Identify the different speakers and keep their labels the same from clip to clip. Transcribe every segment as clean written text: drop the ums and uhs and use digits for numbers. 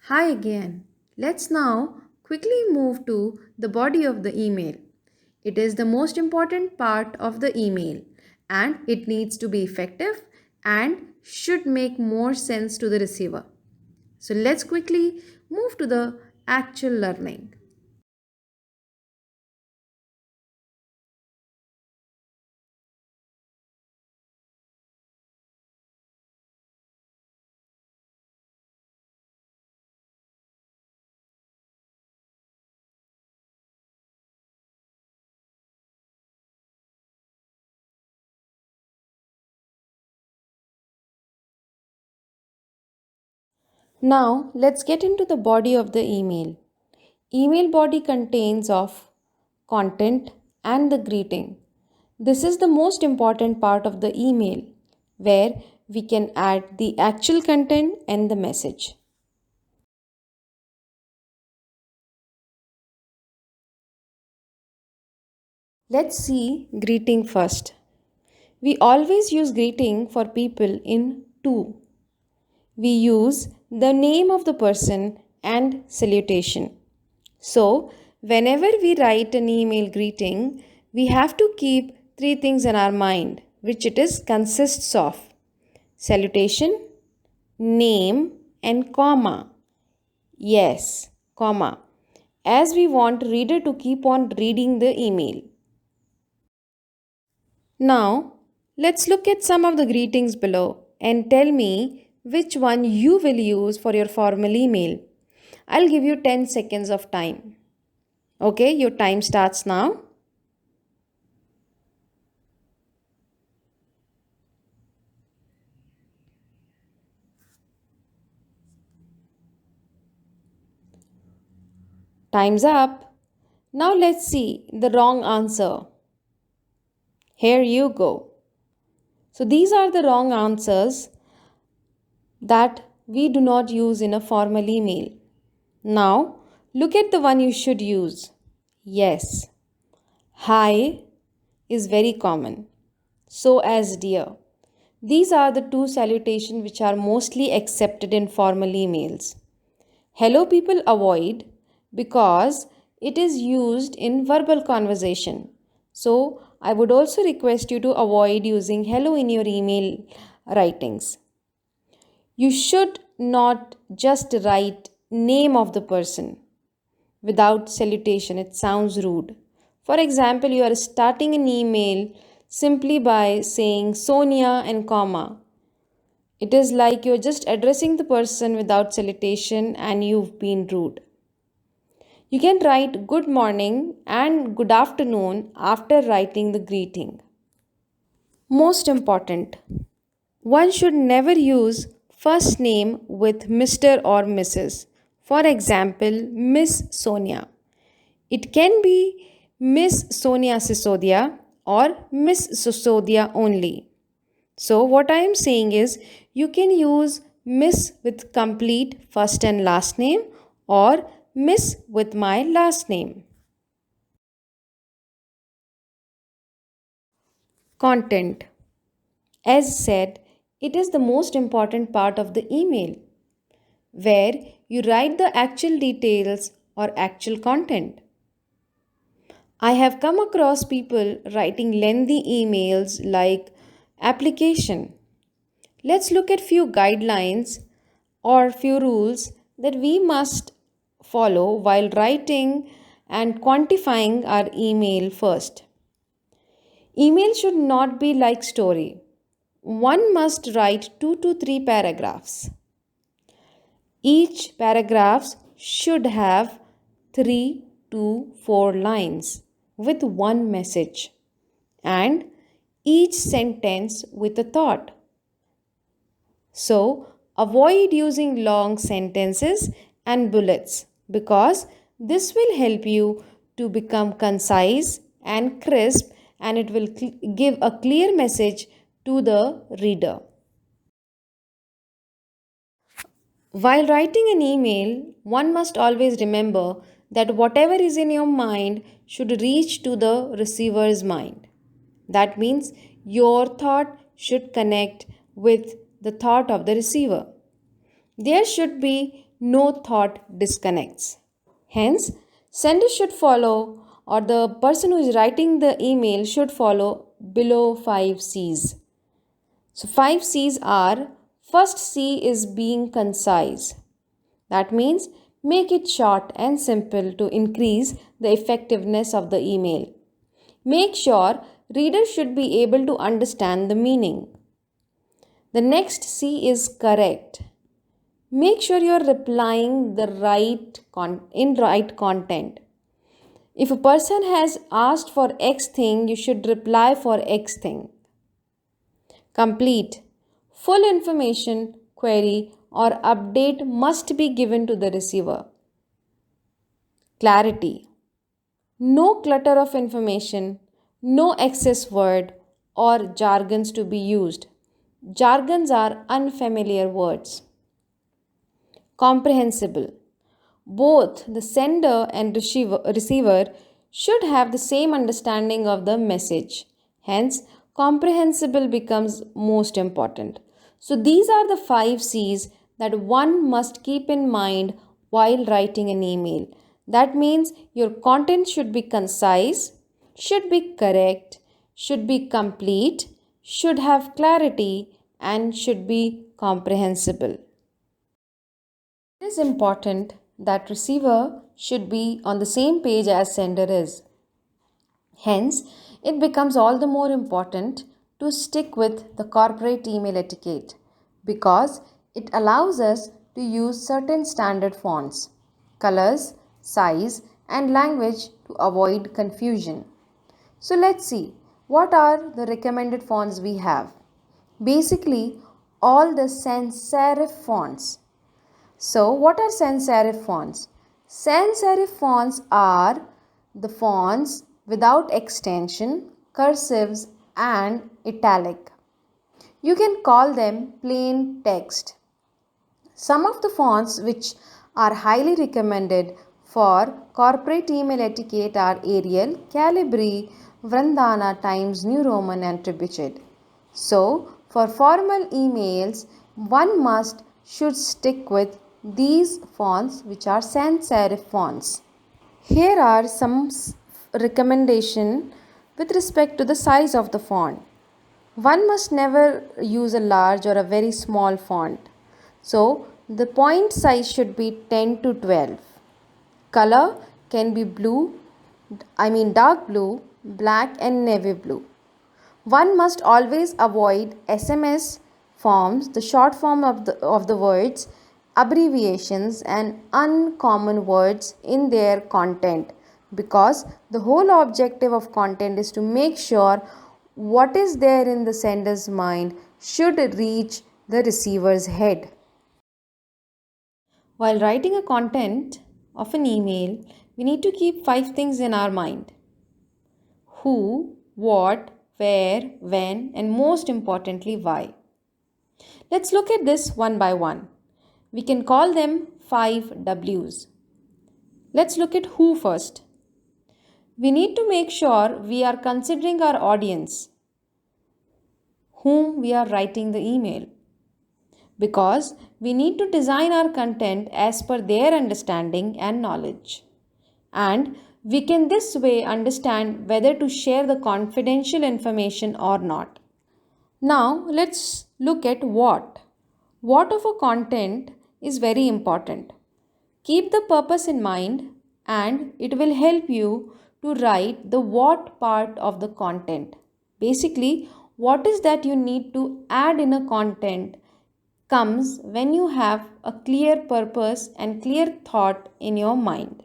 Speaker 1: Hi again. Let's now quickly move to the body of the email. It is the most important part of the email and it needs to be effective and should make more sense to the receiver. So let's quickly move to the actual learning. Now let's get into the body of the email. Email body contains of content and the greeting. This is the most important part of the email where we can add the actual content and the message. Let's see greeting first. We always use greeting for people in two. We use the name of the person and salutation. So, whenever we write an email greeting, we have to keep three things in our mind, which it is consists of salutation, name, and comma. Yes, comma. As we want reader to keep on reading the email. Now, let's look at some of the greetings below and tell me which one you will use for your formal email. I'll give you 10 seconds of time. Okay, your time starts now. Time's up. Now let's see the wrong answer. Here you go. So these are the wrong answers that we do not use in a formal email. Now, look at the one you should use. Yes, hi is very common. So as dear. These are the two salutations which are mostly accepted in formal emails. Hello people avoid because it is used in verbal conversation. So I would also request you to avoid using hello in your email writings. You should not just write name of the person without salutation. It sounds rude. For example, you are starting an email simply by saying Sonia and comma. It is like you're just addressing the person without salutation and you've been rude. You can write good morning and good afternoon after writing the greeting. Most important, one should never use first name with Mr. or Mrs. For example, Miss Sonia. It can be Miss Sonia Sisodia or Miss Sisodia only. So, what I am saying is you can use Miss with complete first and last name or Miss with my last name. Content. As said, it is the most important part of the email where you write the actual details or actual content. I have come across people writing lengthy emails like application. Let's look at few guidelines or few rules that we must follow while writing and quantifying our email first. Email should not be like story. One must write 2 to 3 paragraphs. Each paragraph should have 3 to 4 lines with one message and each sentence with a thought. So, avoid using long sentences and bullets because this will help you to become concise and crisp and it will give a clear message to the reader. While writing an email, one must always remember that whatever is in your mind should reach to the receiver's mind. That means your thought should connect with the thought of the receiver. There should be no thought disconnects. Hence, sender should follow, or the person who is writing the email should follow below 5 C's. So, 5 C's are: first C is being concise. That means make it short and simple to increase the effectiveness of the email. Make sure readers should be able to understand the meaning. The next C is correct. Make sure you're replying the right content. If a person has asked for X thing, you should reply for X thing. Complete. Full information, query, or update must be given to the receiver. Clarity. No clutter of information, no excess word or jargons to be used. Jargons are unfamiliar words. Comprehensible. Both the sender and receiver should have the same understanding of the message. Hence, comprehensible becomes most important. So, these are the 5 C's that one must keep in mind while writing an email. That means your content should be concise, should be correct, should be complete, should have clarity, and should be comprehensible. It is important that receiver should be on the same page as sender is. Hence, it becomes all the more important to stick with the corporate email etiquette because it allows us to use certain standard fonts, colors, size, and language to avoid confusion. So let's see what are the recommended fonts we have. Basically, all the sans serif fonts. So, what are sans serif fonts? Sans serif fonts are the fonts without extension, cursives, and italic. You can call them plain text. Some of the fonts which are highly recommended for corporate email etiquette are Arial, Calibri, Vrandana, Times New Roman, and Trebuchet. So, for formal emails, one should stick with these fonts which are sans serif fonts. Here are some recommendation with respect to the size of the font. One must never use a large or a very small font. So, the point size should be 10 to 12. Color can be dark blue, black and navy blue. One must always avoid SMS forms, the short form of the words, abbreviations and uncommon words in their content because the whole objective of content is to make sure what is there in the sender's mind should reach the receiver's head. While writing a content of an email, we need to keep 5 things in our mind: who, what, where, when, and most importantly, why. Let's look at this one by one. We can call them 5 W's. Let's look at who first. We need to make sure we are considering our audience, whom we are writing the email, because we need to design our content as per their understanding and knowledge. And we can this way understand whether to share the confidential information or not. Now let's look at what. What of a content is very important. Keep the purpose in mind and it will help you to write the what part of the content. Basically, what is that you need to add in a content comes when you have a clear purpose and clear thought in your mind.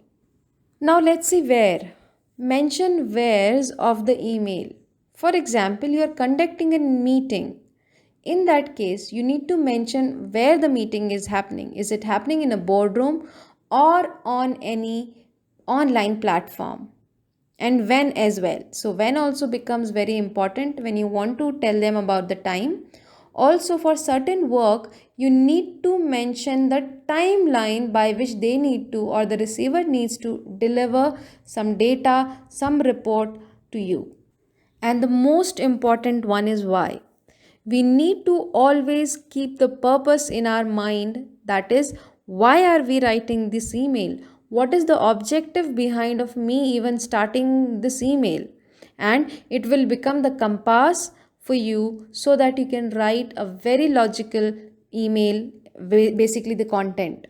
Speaker 1: Now let's see where. Mention wheres of the email. For example, you are conducting a meeting. In that case, you need to mention where the meeting is happening. Is it happening in a boardroom or on any online platform? And when as well. So, when also becomes very important when you want to tell them about the time. Also, for certain work, you need to mention the timeline by which they need to or the receiver needs to deliver some data, some report to you. And the most important one is why. We need to always keep the purpose in our mind, that is, Why are we writing this email? What is the objective behind of me even starting this email? And it will become the compass for you so that you can write a very logical email, basically the content.